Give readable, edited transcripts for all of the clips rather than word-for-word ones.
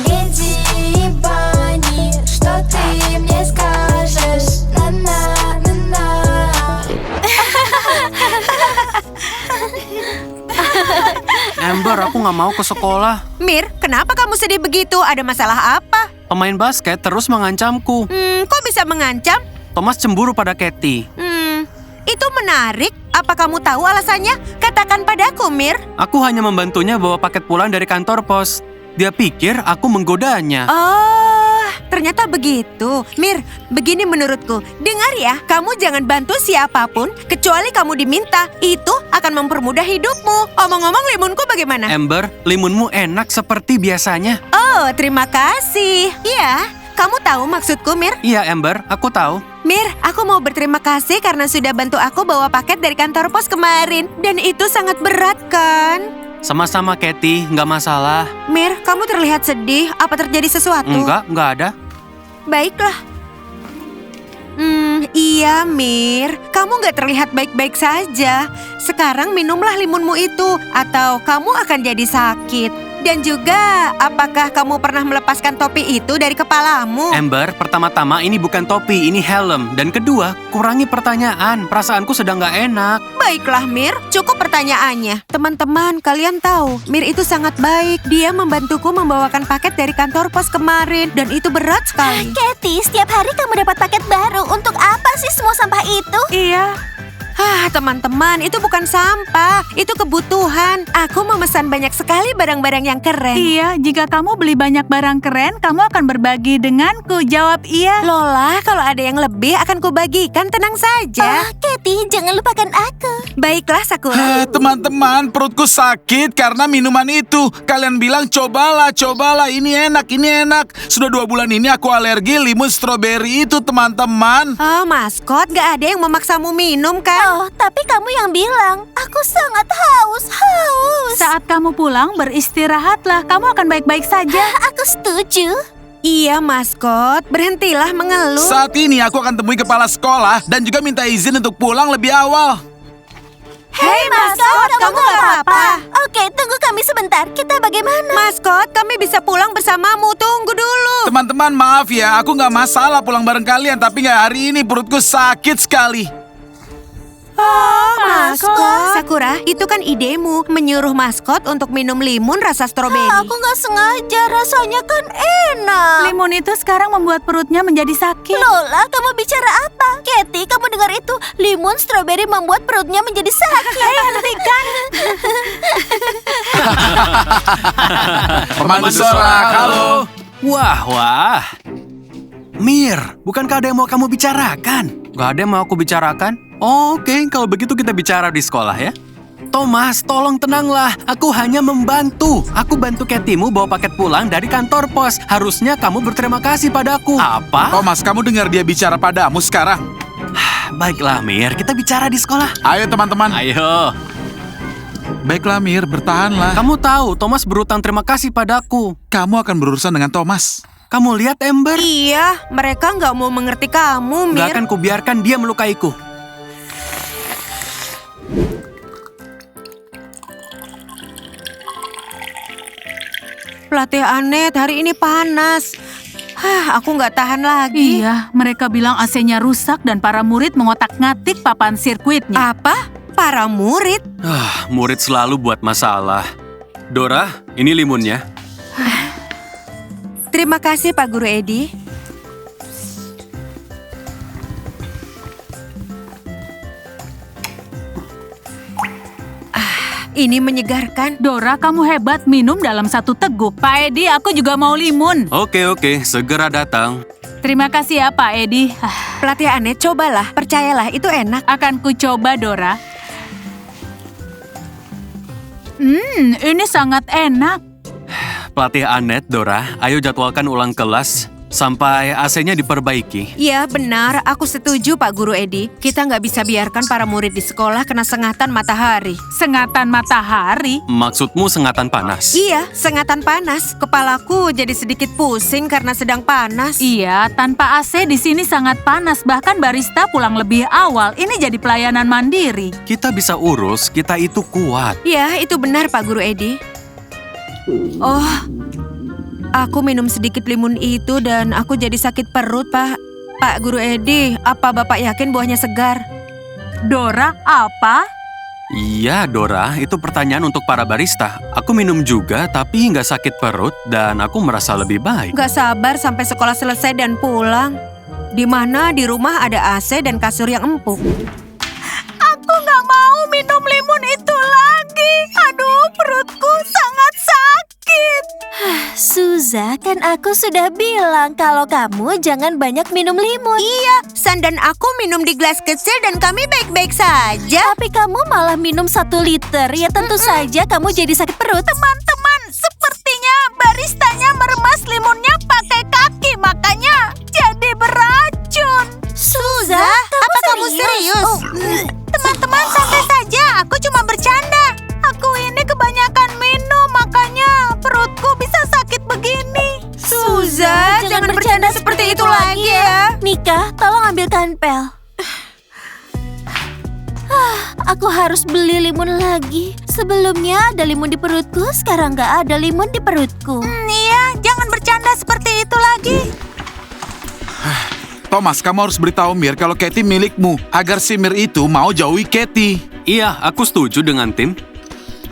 леди Банни, что ты мне скажешь? На-на-на-на. Amber, aku nggak mau ke sekolah. Mir, kenapa kamu sedih begitu? Ada masalah apa? Pemain basket terus mengancamku. Kok bisa mengancam? Thomas cemburu pada Katie. Itu menarik. Apa kamu tahu alasannya? Katakan padaku, Mir. Aku hanya membantunya bawa paket pulang dari kantor pos. Dia pikir aku menggodanya. Oh, ternyata begitu. Mir, begini menurutku. Dengar ya, kamu jangan bantu siapapun kecuali kamu diminta. Itu akan mempermudah hidupmu. Omong-omong, limunku bagaimana? Amber, limunmu enak seperti biasanya. Oh, terima kasih. Iya, kamu tahu maksudku, Mir? Iya, Amber, aku tahu. Mir, aku mau berterima kasih karena sudah bantu aku bawa paket dari kantor pos kemarin. Dan itu sangat berat, kan? Sama-sama, Katie, nggak masalah. Mir, kamu terlihat sedih. Apa terjadi sesuatu? Nggak ada. Baiklah. Iya, Mir. Kamu nggak terlihat baik-baik saja. Sekarang minumlah limunmu itu, atau kamu akan jadi sakit. Dan juga, apakah kamu pernah melepaskan topi itu dari kepalamu? Amber, pertama-tama ini bukan topi, ini helm. Dan kedua, kurangi pertanyaan. Perasaanku sedang nggak enak. Baiklah, Mir. Cukup pertanyaannya. Teman-teman, kalian tahu, Mir itu sangat baik. Dia membantuku membawakan paket dari kantor pos kemarin. Dan itu berat sekali. Katie, setiap hari kamu dapat paket baru. Untuk apa sih semua sampah itu? Iya. Teman-teman, itu bukan sampah. Itu kebutuhan. Aku memesan banyak sekali barang-barang yang keren. Iya, jika kamu beli banyak barang keren, kamu akan berbagi denganku. Jawab iya. Lola, kalau ada yang lebih akan kubagikan, tenang saja. Katie, jangan lupakan aku. Baiklah, Sakura. Teman-teman, perutku sakit karena minuman itu. Kalian bilang cobalah, ini enak. Sudah 2 bulan ini aku alergi limun stroberi itu, teman-teman. Oh, maskot, gak ada yang memaksamu minum, kan? Oh, tapi kamu yang bilang, aku sangat haus. Saat kamu pulang, beristirahatlah. Kamu akan baik-baik saja. Aku setuju. Iya, maskot. Berhentilah mengeluh. Saat ini aku akan temui kepala sekolah dan juga minta izin untuk pulang lebih awal. Hei, maskot, kamu gak apa-apa? Oke, tunggu kami sebentar. Kita bagaimana? Maskot, kami bisa pulang bersamamu. Tunggu dulu. Teman-teman, maaf ya, aku nggak masalah pulang bareng kalian, tapi nggak hari ini, perutku sakit sekali. Oh, maskot. Sakura, itu kan idemu. Menyuruh maskot untuk minum limun rasa stroberi. Aku nggak sengaja, rasanya kan enak. Limun itu sekarang membuat perutnya menjadi sakit. Lola, kamu bicara apa? Katie, kamu dengar itu? Limun stroberi membuat perutnya menjadi sakit. Hentikan. Pemandu sorak, halo. Wah. Mir, bukankah ada yang mau kamu bicarakan? Gak ada yang mau aku bicarakan? Oke, kalau begitu kita bicara di sekolah ya. Thomas, tolong tenanglah. Aku hanya membantu. Aku bantu Katie-mu bawa paket pulang dari kantor pos. Harusnya kamu berterima kasih padaku. Apa? Thomas, kamu dengar dia bicara padamu sekarang? Baiklah, Mir. Kita bicara di sekolah. Ayo teman-teman. Ayo. Baiklah Mir, bertahanlah. Kamu tahu, Thomas berutang terima kasih padaku. Kamu akan berurusan dengan Thomas. Kamu lihat, Amber? Iya, mereka nggak mau mengerti kamu, Mir. Gak akan kubiarkan dia melukaiku. Pelatih Anet, hari ini panas. Aku nggak tahan lagi. Iya, mereka bilang AC-nya rusak dan para murid mengotak-ngatik papan sirkuitnya. Apa? Para murid? Murid selalu buat masalah. Dora, ini limunnya. Terima kasih, Pak Guru Edi. Ini menyegarkan. Dora, kamu hebat minum dalam 1 teguk. Pak Edi, aku juga mau limun. Oke, segera datang. Terima kasih ya, Pak Edi. Pelatih Anet, cobalah. Percayalah, itu enak. Akan ku coba, Dora. Ini sangat enak. Pelatih Anet, Dora, ayo jadwalkan ulang kelas sampai AC-nya diperbaiki. Iya, benar. Aku setuju, Pak Guru Edi. Kita nggak bisa biarkan para murid di sekolah kena sengatan matahari. Sengatan matahari? Maksudmu sengatan panas? Iya, sengatan panas. Kepalaku jadi sedikit pusing karena sedang panas. Iya, tanpa AC di sini sangat panas. Bahkan barista pulang lebih awal. Ini jadi pelayanan mandiri. Kita bisa urus, kita itu kuat. Iya, itu benar, Pak Guru Edi. Oh, Aku minum sedikit limun itu dan aku jadi sakit perut, Pak. Pak Guru Edi, apa Bapak yakin buahnya segar? Dora, apa? Iya, Dora, itu pertanyaan untuk para barista. Aku minum juga, tapi nggak sakit perut dan aku merasa lebih baik. Gak sabar sampai sekolah selesai dan pulang. Di mana di rumah ada AC dan kasur yang empuk. Aku nggak mau minum limun itu lagi. Aduh, perutku sangat sakit. Suza, kan aku sudah bilang kalau kamu jangan banyak minum limun. Iya, San dan aku minum di gelas kecil dan kami baik-baik saja. Tapi kamu malah minum 1 liter. Ya tentu saja kamu jadi sakit perut. Teman-teman, sepertinya baristanya meremas limunnya pakai kaki, makanya jadi beracun. Suza, Apa kamu serius? Teman-teman, santai saja. Aku cuma bercanda. Aku ini kebanyakan minum, makanya perutku bisa sakit begini. Suza, jangan bercanda seperti itu lagi ya. Nika, tolong ambilkan pel. Aku harus beli limun lagi. Sebelumnya ada limun di perutku, sekarang nggak ada limun di perutku. Iya, jangan bercanda seperti itu lagi. Thomas, kamu harus beritahu Mir kalau Katie milikmu, agar si Mir itu mau jauhi Katie. Iya, aku setuju dengan Tim.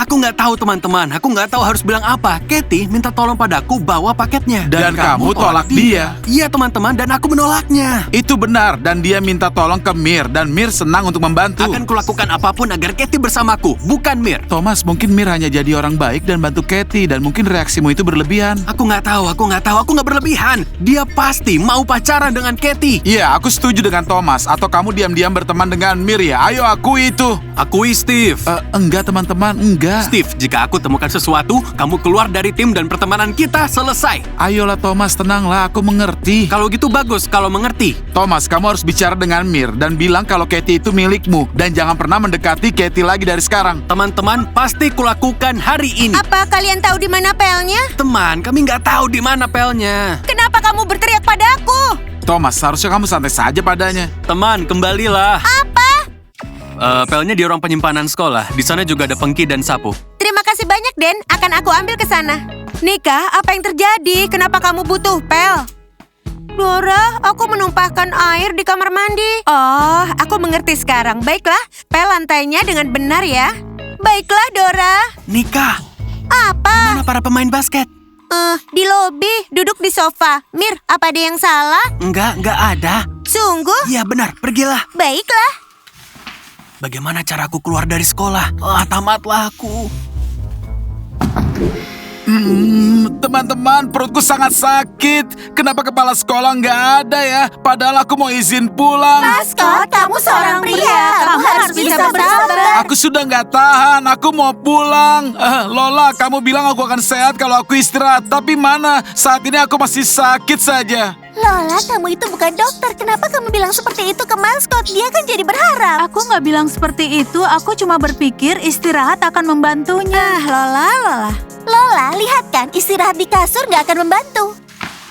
Aku nggak tahu teman-teman, aku nggak tahu harus bilang apa. Katie minta tolong padaku bawa paketnya. Dan kamu tolak dia. Iya teman-teman, dan aku menolaknya. Itu benar, dan dia minta tolong ke Mir, dan Mir senang untuk membantu. Akan kulakukan apapun agar Katie bersamaku, bukan Mir. Thomas, mungkin Mir hanya jadi orang baik dan bantu Katie, dan mungkin reaksimu itu berlebihan. Aku nggak tahu, aku nggak berlebihan. Dia pasti mau pacaran dengan Katie. Iya, aku setuju dengan Thomas. Atau kamu diam-diam berteman dengan Mir ya? Ayo akui itu. Akui Steve. Enggak teman-teman, enggak. Steve, jika aku temukan sesuatu, kamu keluar dari tim dan pertemanan kita selesai. Ayolah Thomas, tenanglah, aku mengerti. Kalau gitu bagus, kalau mengerti. Thomas, kamu harus bicara dengan Mir dan bilang kalau Katie itu milikmu. Dan jangan pernah mendekati Katie lagi dari sekarang. Teman-teman, pasti kulakukan hari ini. Apa kalian tahu di mana pelnya? Teman, kami nggak tahu di mana pelnya. Kenapa kamu berteriak padaku? Thomas, seharusnya kamu santai saja padanya. Teman, kembalilah. Apa? Pelnya di ruang penyimpanan sekolah. Di sana juga ada pengki dan sapu. Terima kasih banyak, Den. Akan aku ambil ke sana. Nika, apa yang terjadi? Kenapa kamu butuh pel? Dora, aku menumpahkan air di kamar mandi. Oh, aku mengerti sekarang. Baiklah, pel lantainya dengan benar ya. Baiklah, Dora. Nika, Apa? mana para pemain basket? Di lobi, duduk di sofa. Mir, apa ada yang salah? Nggak ada. Sungguh? Iya benar, pergilah. Baiklah. Bagaimana cara aku keluar dari sekolah? Tamatlah aku. Teman-teman, perutku sangat sakit. Kenapa kepala sekolah nggak ada ya? Padahal aku mau izin pulang. Maskot, kamu seorang pria. Kamu harus bisa bersabar. Aku sudah nggak tahan, aku mau pulang. Lola, kamu bilang aku akan sehat kalau aku istirahat. Tapi mana? Saat ini aku masih sakit saja. Lola, kamu itu bukan dokter. Kenapa kamu bilang seperti itu ke maskot? Dia kan jadi berharap. Aku nggak bilang seperti itu, aku cuma berpikir istirahat akan membantunya. Lola. Lola, lihat kan, istirahat di kasur nggak akan membantu.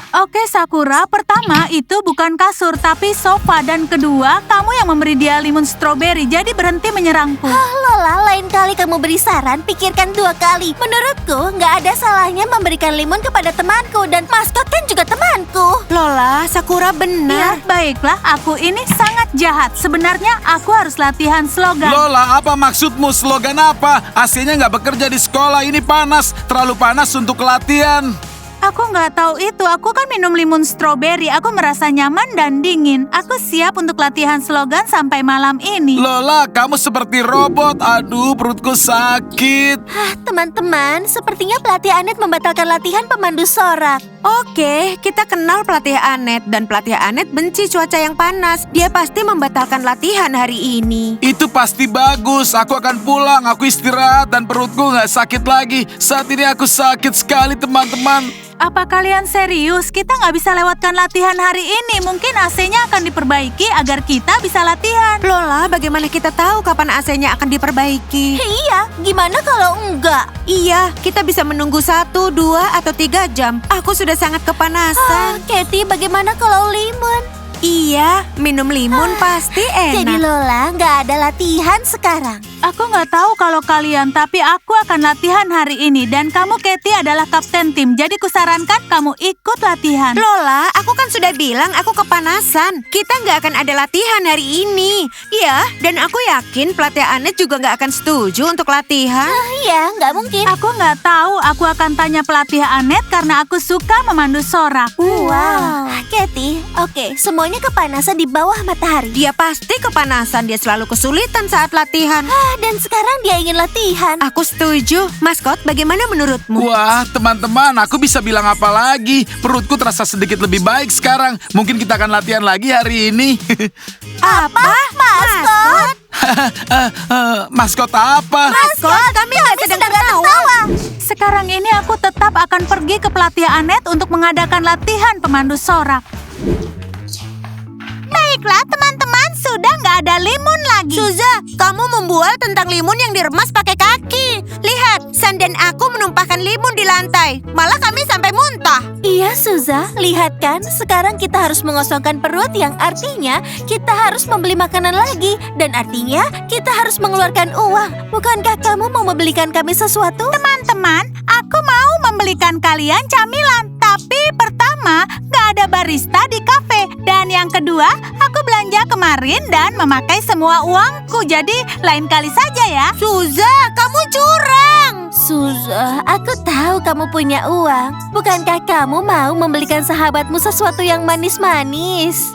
Oke, Sakura, pertama itu bukan kasur, tapi sofa. Dan kedua, kamu yang memberi dia limun stroberi, jadi berhenti menyerangku. Lola, lain kali kamu beri saran, pikirkan 2 kali. Menurutku, nggak ada salahnya memberikan limun kepada temanku. Dan maskot kan juga temanku. Lola, Sakura Ya, benar. baiklah, aku ini sangat jahat. Sebenarnya aku harus latihan slogan. Lola, apa maksudmu? Slogan apa? AC-nya nggak bekerja di sekolah, ini panas. Terlalu panas untuk latihan. Aku nggak tahu itu, aku kan minum limun stroberi. Aku merasa nyaman dan dingin. Aku siap untuk latihan slogan sampai malam ini. Lola, kamu seperti robot. Aduh, perutku sakit. Teman-teman, sepertinya pelatih Anet membatalkan latihan pemandu sorak. Oke, kita kenal pelatih Anet. Dan pelatih Anet benci cuaca yang panas. Dia pasti membatalkan latihan hari ini. Itu pasti bagus. Aku akan pulang, aku istirahat dan perutku nggak sakit lagi. Saat ini aku sakit sekali, teman-teman. Apa kalian serius? Kita nggak bisa lewatkan latihan hari ini. Mungkin AC-nya akan diperbaiki agar kita bisa latihan. Lola, bagaimana kita tahu kapan AC-nya akan diperbaiki? Iya, gimana kalau enggak? Iya, kita bisa menunggu 1, 2, atau 3 jam. Aku sudah sangat kepanasan. Katie, bagaimana kalau limun? Iya, minum limun pasti enak. Jadi Lola, nggak ada latihan sekarang. Aku nggak tahu kalau kalian, tapi aku akan latihan hari ini. Dan kamu, Katie, adalah kapten tim. Jadi kusarankan kamu ikut latihan. Lola, aku kan sudah bilang aku kepanasan. Kita nggak akan ada latihan hari ini. Iya, dan aku yakin pelatih Anet juga nggak akan setuju untuk latihan. Iya, nggak mungkin. Aku nggak tahu. Aku akan tanya pelatih Anet karena aku suka memandu sorak. Wow, Katie, oke, semuanya kepanasan di bawah matahari. Dia pasti kepanasan, dia selalu kesulitan saat latihan. Dan sekarang dia ingin latihan. Aku setuju. Maskot, bagaimana menurutmu? Wah, teman-teman, aku bisa bilang apa lagi? Perutku terasa sedikit lebih baik sekarang. Mungkin kita akan latihan lagi hari ini. Apa? Maskot? Maskot apa? Maskot, kami nggak sedang tertawa. Sekarang ini aku tetap akan pergi ke pelatih Anet untuk mengadakan latihan pemandu sorak. Baiklah, teman-teman, sudah nggak ada limun lagi. Suza, kamu membual tentang limun yang diremas pakai kaki. Lihat, San dan aku menumpahkan limun di lantai. Malah kami sampai muntah. Iya, Suza, lihat kan, sekarang kita harus mengosongkan perut yang artinya kita harus membeli makanan lagi. Dan artinya kita harus mengeluarkan uang. Bukankah kamu mau membelikan kami sesuatu? Teman-teman, aku mau membelikan kalian camilan. Tapi pertama, nggak ada barista di kafe. Dan yang kedua, aku belanja kemarin dan memakai semua uangku. Jadi lain kali saja ya. Suza, kamu curang. Suza, aku tahu kamu punya uang. Bukankah kamu mau membelikan sahabatmu sesuatu yang manis-manis?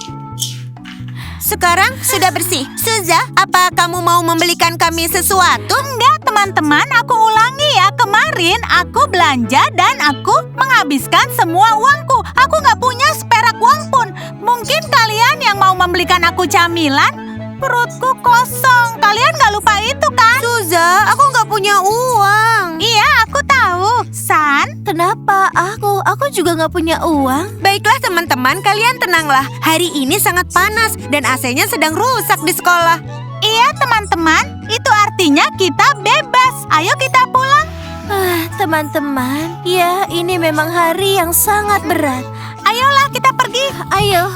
Sekarang sudah bersih. Suza, apa kamu mau membelikan kami sesuatu? Enggak, teman-teman, aku ulangi ya. Kemarin aku belanja dan aku menghabiskan semua uangku. Aku nggak punya seperak uang pun. Mungkin kalian yang mau membelikan aku camilan? Perutku kosong. Kalian nggak lupa itu kan? Suza, aku nggak punya uang. Iya, aku tahu. San, Kenapa aku? Aku juga nggak punya uang. Baiklah teman-teman, kalian tenanglah. Hari ini sangat panas dan AC-nya sedang rusak di sekolah. iya teman-teman, itu artinya kita bebas. Ayo kita pulang. Teman-teman, ya ini memang hari yang sangat berat. Ayolah kita pergi. Ayo.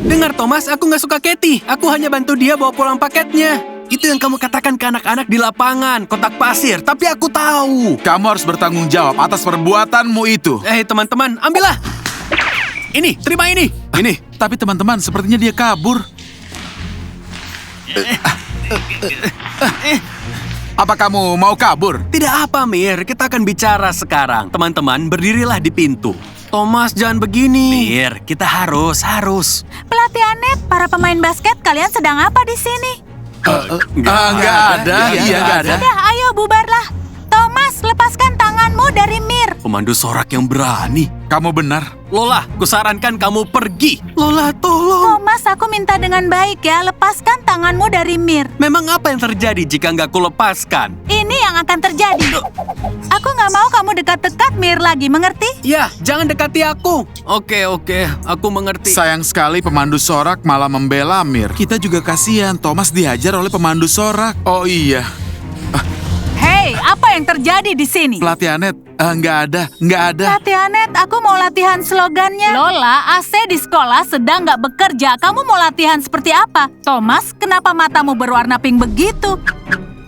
Dengar Thomas, aku nggak suka Katie. Aku hanya bantu dia bawa pulang paketnya. Itu yang kamu katakan ke anak-anak di lapangan, kotak pasir. Tapi aku tahu. Kamu harus bertanggung jawab atas perbuatanmu itu. Teman-teman, ambillah. Ini, terima ini. Ini, tapi teman-teman, sepertinya dia kabur. Apa kamu mau kabur? Tidak apa, Mir. Kita akan bicara sekarang. Teman-teman, berdirilah di pintu. Thomas, jangan begini. Mir, kita harus. Pelatih Anet, para pemain basket, kalian sedang apa di sini? Nggak ada. Iya, nggak ada. Sudah, ayo bubarlah. Thomas, lepaskan tanganmu dari Mir. Pemandu sorak yang berani. Kamu benar. Lola, kusarankan kamu pergi. Lola, tolong. Thomas, aku minta dengan baik ya, lepaskan tanganmu dari Mir. Memang apa yang terjadi jika nggak kulepaskan? Ini yang akan terjadi. Aku nggak mau kamu dekat-dekat Mir lagi, mengerti? Ya, jangan dekati aku. Oke, aku mengerti. Sayang sekali pemandu sorak malah membela Mir. Kita juga kasihan, Thomas dihajar oleh pemandu sorak. Oh iya, Hei, apa yang terjadi di sini? pelatih Anet. Nggak ada. Pelatih Anet, aku mau latihan slogannya. Lola, AC di sekolah sedang nggak bekerja. Kamu mau latihan seperti apa? Thomas, kenapa matamu berwarna pink begitu?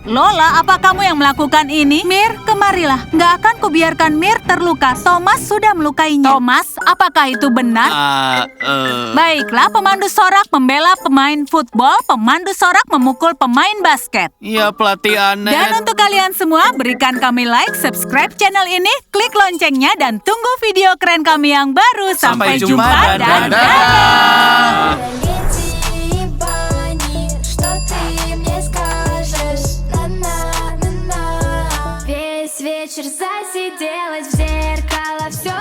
Lola, apa kamu yang melakukan ini? Mir, kemarilah. Nggak akan kubiarkan Mir terluka. Thomas sudah melukainya. Thomas, apakah itu benar? Baiklah, pemandu sorak membela pemain football, pemandu sorak memukul pemain basket. Iya, pelatih Anet. Dan untuk kalian semua, berikan kami like, subscribe channel ini, klik loncengnya, dan tunggu video keren kami yang baru. Sampai jumpa dan dadah! Лети, Бани, что ты мне скажешь? На-на-на-на. Весь вечер засиделась в зеркало, все